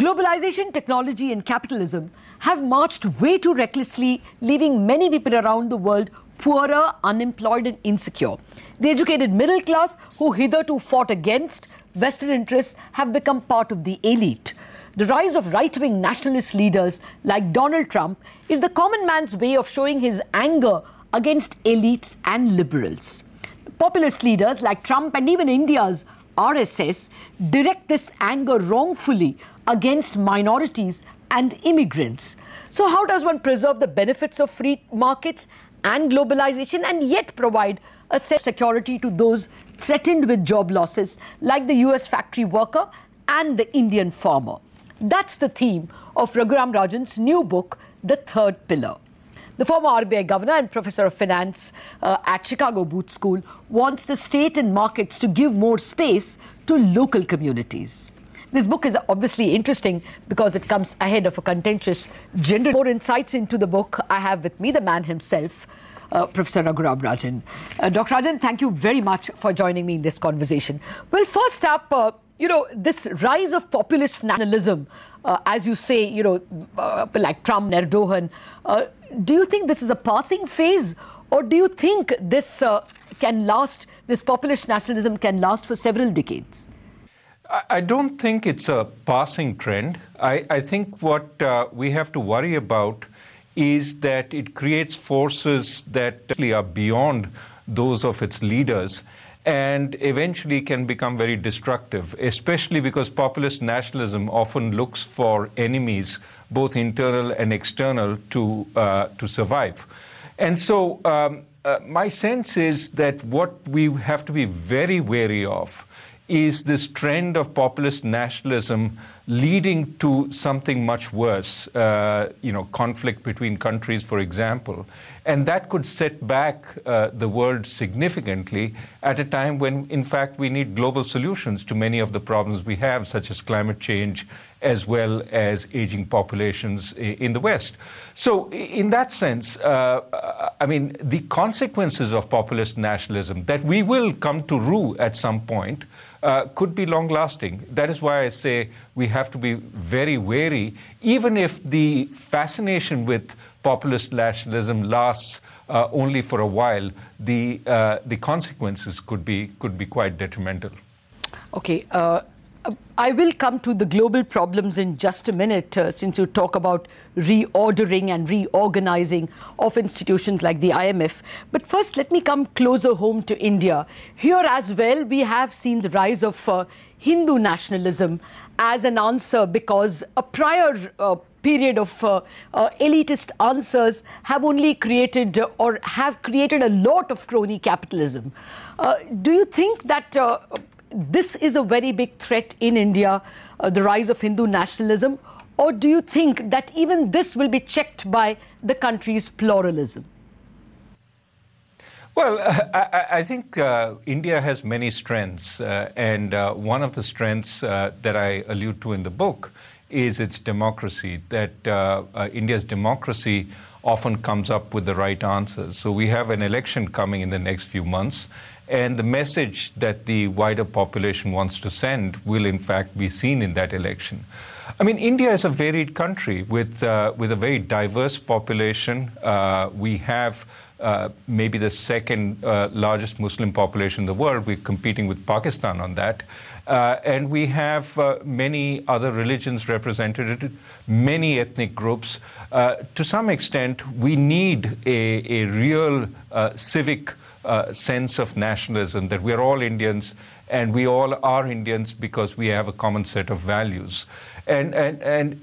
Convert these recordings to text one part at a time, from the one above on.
Globalization, technology and capitalism have marched way too recklessly, leaving many people around the world poorer, unemployed and insecure. The educated middle class, who hitherto fought against Western interests, have become part of the elite. The rise of right-wing nationalist leaders like Donald Trump is the common man's way of showing his anger against elites and liberals. Populist leaders like Trump and even India's RSS direct this anger wrongfully against minorities and immigrants. So how does one preserve the benefits of free markets and globalization and yet provide a sense of security to those threatened with job losses like the US factory worker and the Indian farmer? That's the theme of Raghuram Rajan's new book, The Third Pillar. The former RBI governor and professor of finance at Chicago Booth School wants the state and markets to give more space to local communities. This book is obviously interesting because it comes ahead of a contentious gender. More insights into the book, I have with me the man himself, Professor Raghuram Rajan. Dr. Rajan, thank you very much for joining me in this conversation. Well, first up, this rise of populist nationalism, as you say, like Trump, Erdogan, do you think this is a passing phase, or do you think this can last, this populist nationalism can last for several decades? I don't think it's a passing trend. I think what we have to worry about is that it creates forces that are beyond those of its leaders and eventually can become very destructive, especially because populist nationalism often looks for enemies, both internal and external, to survive. And so my sense is that what we have to be very wary of is this trend of populist nationalism leading to something much worse, conflict between countries, for example. And that could set back the world significantly at a time when, in fact, we need global solutions to many of the problems we have, such as climate change, as well as aging populations in the West. So in that sense, the consequences of populist nationalism that we will come to rue at some point could be long-lasting. That is why I say we have to be very wary, even if the fascination with populist nationalism lasts only for a while. The consequences could be quite detrimental. Okay. I will come to the global problems in just a minute, since you talk about reordering and reorganizing of institutions like the IMF. But first, let me come closer home to India. Here as well, we have seen the rise of Hindu nationalism as an answer, because a prior period of elitist answers have only created or have created a lot of crony capitalism. Do you think that this is a very big threat in India, the rise of Hindu nationalism? Or do you think that even this will be checked by the country's pluralism? Well, I think India has many strengths. And one of the strengths that I allude to in the book is its democracy, that India's democracy often comes up with the right answers. So we have an election coming in the next few months, and the message that the wider population wants to send will, in fact, be seen in that election. I mean, India is a varied country with a very diverse population. We have maybe the second largest Muslim population in the world. We're competing with Pakistan on that. And we have many other religions represented, many ethnic groups. To some extent, we need a real civic sense of nationalism, that we're all Indians and we all are Indians because we have a common set of values. And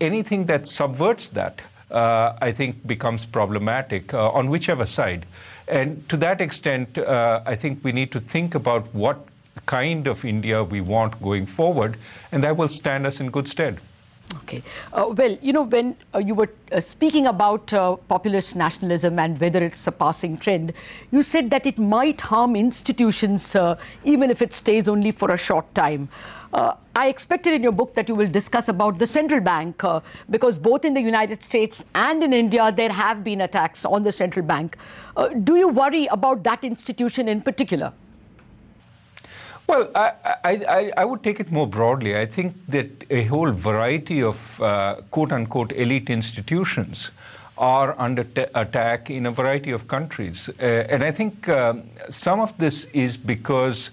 anything that subverts that, I think, becomes problematic on whichever side. And to that extent, I think we need to think about what kind of India we want going forward, and that will stand us in good stead. Okay. Well, when you were speaking about populist nationalism and whether it's a passing trend, you said that it might harm institutions even if it stays only for a short time. I expected in your book that you will discuss about the central bank, because both in the United States and in India, there have been attacks on the central bank. Do you worry about that institution in particular? Well, I would take it more broadly. I think that a whole variety of quote-unquote elite institutions are under attack in a variety of countries. And I think some of this is because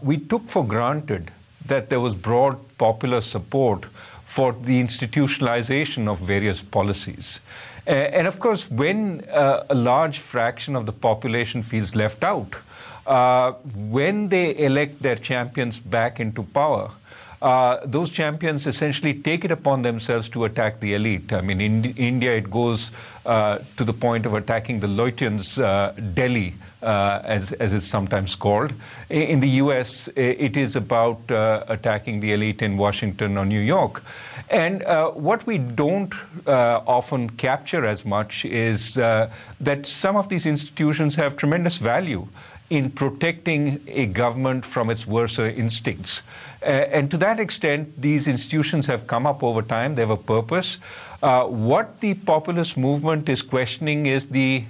we took for granted that there was broad popular support for the institutionalization of various policies. And of course, when a large fraction of the population feels left out, when they elect their champions back into power, those champions essentially take it upon themselves to attack the elite. I mean, in India, it goes to the point of attacking the Lutyens' Delhi, as it's sometimes called. In the US, it is about attacking the elite in Washington or New York. And what we don't often capture as much is that some of these institutions have tremendous value in protecting a government from its worser instincts. And to that extent, these institutions have come up over time. They have a purpose. What the populist movement is questioning is the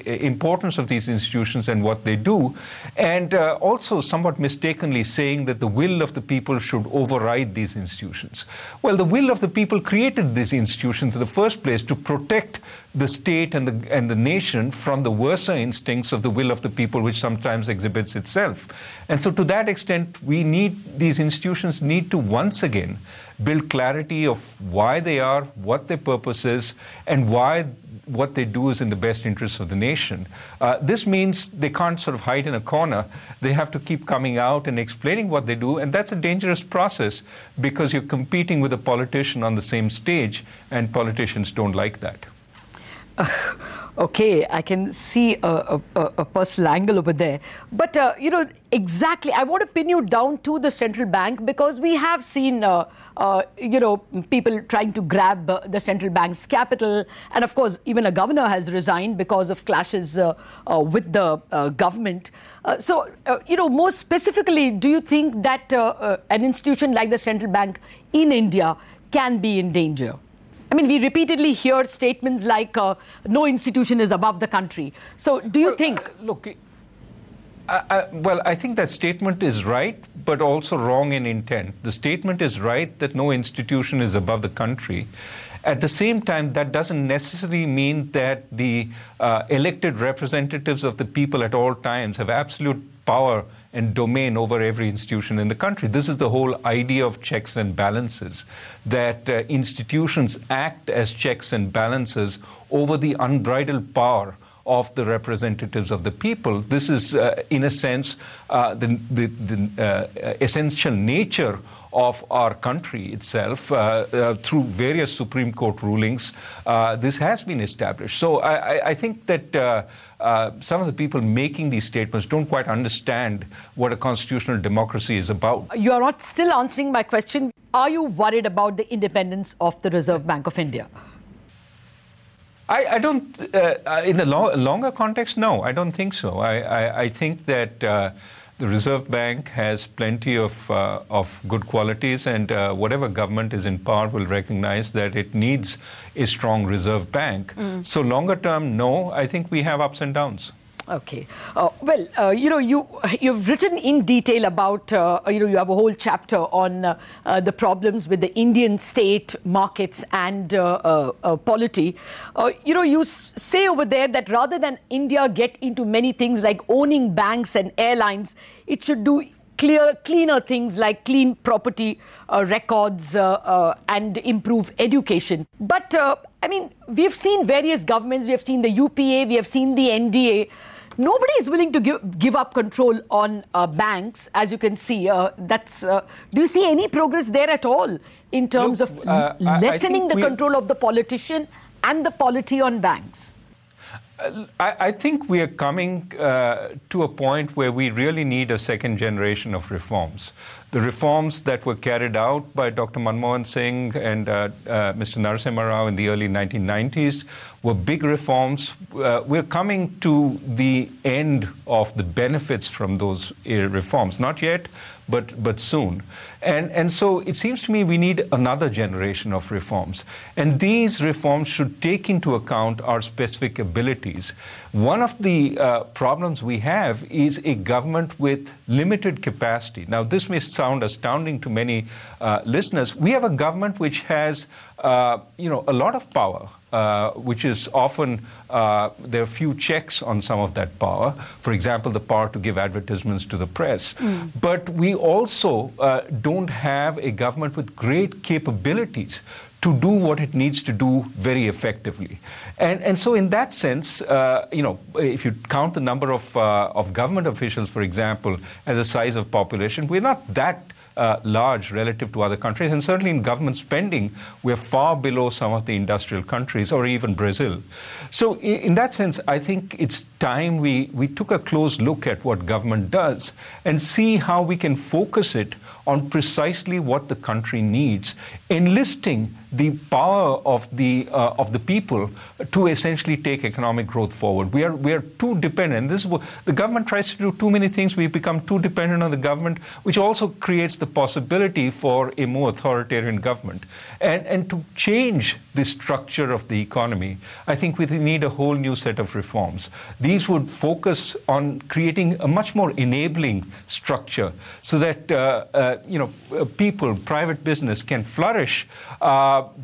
importance of these institutions and what they do, and also somewhat mistakenly saying that the will of the people should override these institutions. Well, the will of the people created these institutions in the first place to protect the state and the nation from the worser instincts of the will of the people, which sometimes exhibits itself. And so to that extent, these institutions need to once again build clarity of why they are, what their purpose is, and why what they do is in the best interest of the nation. This means they can't sort of hide in a corner. They have to keep coming out and explaining what they do, and that's a dangerous process because you're competing with a politician on the same stage, and politicians don't like that. Okay, I can see a personal angle over there. But, you know, exactly, I want to pin you down to the central bank because we have seen, you know, people trying to grab the central bank's capital. And, of course, even a governor has resigned because of clashes with the government. So, you know, more specifically, do you think that an institution like the central bank in India can be in danger? I mean, we repeatedly hear statements like no institution is above the country. So do you think... Look, well, I think that statement is right, but also wrong in intent. The statement is right that no institution is above the country. At the same time, that doesn't necessarily mean that the elected representatives of the people at all times have absolute power and domain over every institution in the country. This is the whole idea of checks and balances, that institutions act as checks and balances over the unbridled power of the representatives of the people. This is, in a sense, the essential nature of our country itself. Through various Supreme Court rulings, this has been established. So I think that some of the people making these statements don't quite understand what a constitutional democracy is about. You are not still answering my question. Are you worried about the independence of the Reserve Bank of India? I don't, in the longer context, no, I don't think so. I think that the Reserve Bank has plenty of good qualities, and whatever government is in power will recognize that it needs a strong Reserve Bank. So longer term, no, I think we have ups and downs. Okay. Well, you know, you've written in detail about, you know, you have a whole chapter on the problems with the Indian state, markets and polity. You know, you say over there that rather than India get into many things like owning banks and airlines, it should do cleaner things like clean property records and improve education. But, I mean, we've seen various governments, we have seen the UPA, we have seen the NDA. Nobody is willing to give up control on banks, as you can see. Do you see any progress there at all in terms of lessening the control of the politician and the polity on banks? I think we are coming to a point where we really need a second generation of reforms. The reforms that were carried out by Dr. Manmohan Singh and Mr. Narasimha Rao in the early 1990s were big reforms. We're coming to the end of the benefits from those reforms. Not yet, but soon. And so it seems to me we need another generation of reforms. And these reforms should take into account our specific abilities. One of the problems we have is a government with limited capacity. Now, this may sound astounding to many listeners. We have a government which has, a lot of power. Which is often, there are few checks on some of that power. For example, the power to give advertisements to the press. But we also don't have a government with great capabilities to do what it needs to do very effectively. And so in that sense, if you count the number of government officials, for example, as a size of population, we're not that large relative to other countries, and certainly in government spending, we're far below some of the industrial countries or even Brazil. So in that sense, I think it's time we took a close look at what government does and see how we can focus it on precisely what the country needs, enlisting the power of the people to essentially take economic growth forward. We are too dependent. The government tries to do too many things. We become too dependent on the government, which also creates the possibility for a more authoritarian government. And to change the structure of the economy, I think we need a whole new set of reforms. These would focus on creating a much more enabling structure so that people, private business can flourish,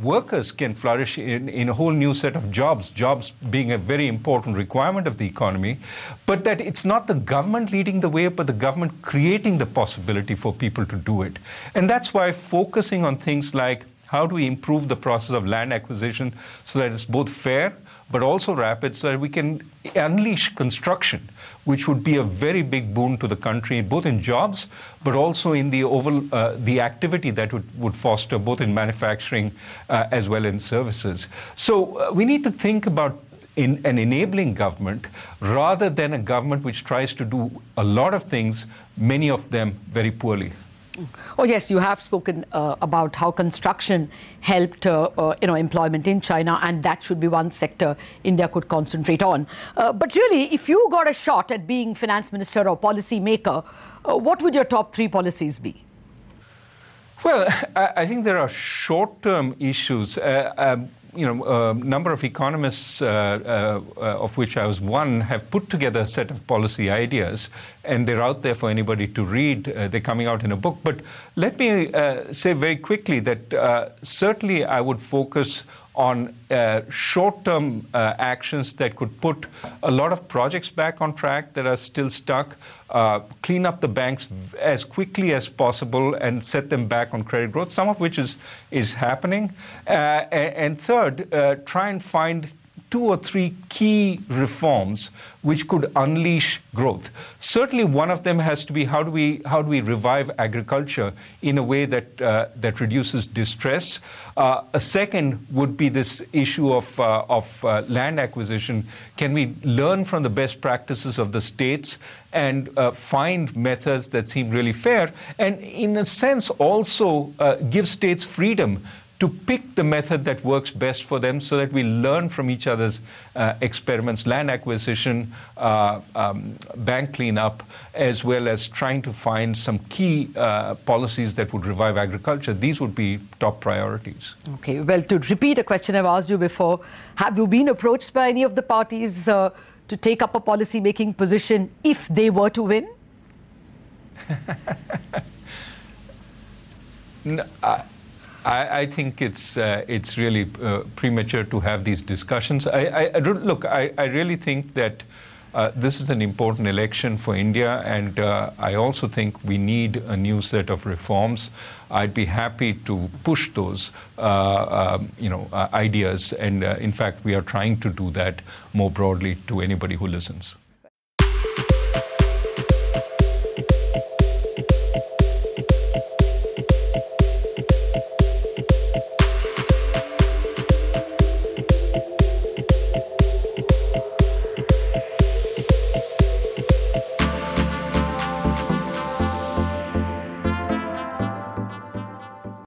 workers can flourish in a whole new set of jobs being a very important requirement of the economy, but that it's not the government leading the way, but the government creating the possibility for people to do it. And that's why focusing on things like how do we improve the process of land acquisition so that it's both fair but also rapid, so that we can unleash construction, which would be a very big boon to the country, both in jobs, but also in the activity that would foster both in manufacturing as well in services. So we need to think about an enabling government rather than a government which tries to do a lot of things, many of them very poorly. Oh, yes, you have spoken about how construction helped, employment in China, and that should be one sector India could concentrate on. But really, if you got a shot at being finance minister or policy maker, what would your top 3 policies be? Well, I think there are short-term issues. A number of economists, of which I was one, have put together a set of policy ideas, and they're out there for anybody to read. They're coming out in a book. But let me say very quickly that certainly I would focus on short-term actions that could put a lot of projects back on track that are still stuck, clean up the banks as quickly as possible and set them back on credit growth, some of which is happening. And third, try and find 2 or 3 key reforms which could unleash growth. Certainly one of them has to be how do we revive agriculture in a way that reduces distress. A second would be this issue of land acquisition. Can we learn from the best practices of the states and find methods that seem really fair, and in a sense also give states freedom to pick the method that works best for them so that we learn from each other's experiments, land acquisition, bank cleanup, as well as trying to find some key policies that would revive agriculture. These would be top priorities. Okay, well, to repeat a question I've asked you before, have you been approached by any of the parties to take up a policy-making position if they were to win? No, I think it's really premature to have these discussions. I really think that this is an important election for India, and I also think we need a new set of reforms. I'd be happy to push those, ideas, and in fact, we are trying to do that more broadly to anybody who listens.